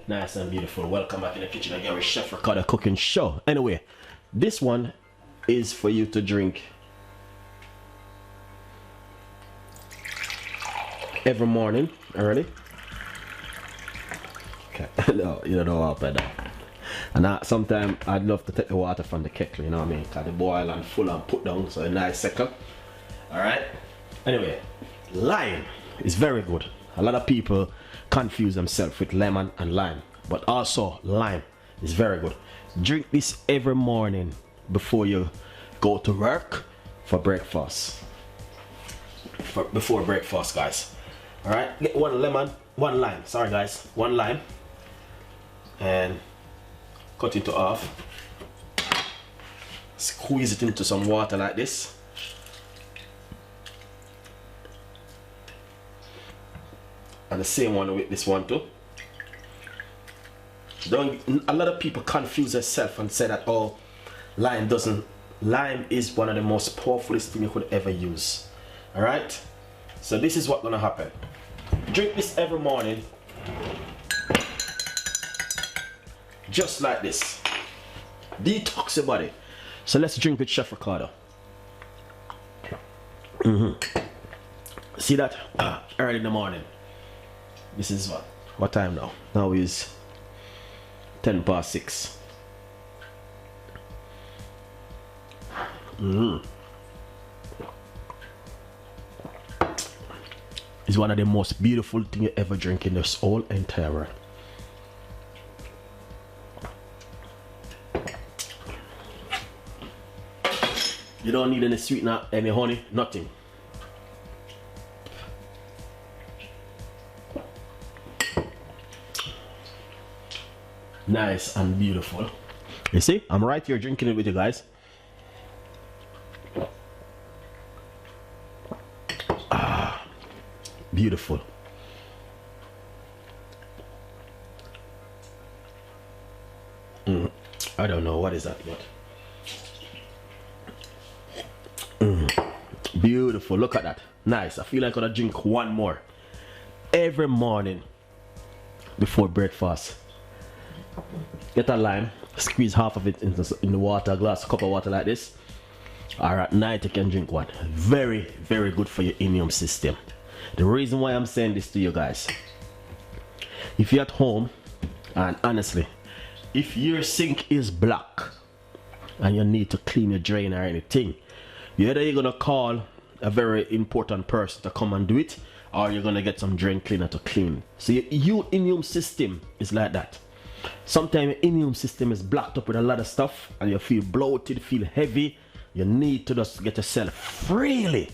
Nice and beautiful. Welcome back in the kitchen again with Chef Ricardo cooking show. Anyway, this one is for you to drink every morning early. Okay, no, you don't know how bad that. And sometimes I'd love to take the water from the kettle, you know what I mean? Cause the boil and full and put down, so a nice second. Alright. Anyway, lime is very good. A lot of people confuse themselves with lemon and lime, but also lime is very good. Drink this every morning before you go to work for breakfast. Before breakfast, guys. Alright, get one lime, sorry guys, one lime, and cut it half. Squeeze it into some water like this. And the same one with this one too. A lot of people confuse themselves and say that, oh, lime is one of the most powerful things you could ever use. Alright? So this is what's gonna happen. Drink this every morning. Just like this. Detox your body. So let's drink with Chef Ricardo. See that? Early in the morning. This is what time now? Now is 6:10. It's one of the most beautiful things you ever drink in this whole entire world. You don't need any sweetener, any honey, nothing. Nice and beautiful. You see, I'm right here drinking it with you guys. Beautiful. I don't know what is that, but beautiful. Look at that. Nice. I feel like I'm gonna drink one more every morning before breakfast. Get a lime, squeeze half of it in the water, glass, cup of water like this. Or at night you can drink one. Very, very good for your immune system. The reason why I'm saying this to you guys, if you're at home, and honestly, if your sink is blocked and you need to clean your drain or anything, either you're gonna call a very important person to come and do it, or you're gonna get some drain cleaner to clean. So your immune system is like that. Sometimes your immune system is blocked up with a lot of stuff and you feel bloated, feel heavy. You need to just get yourself freely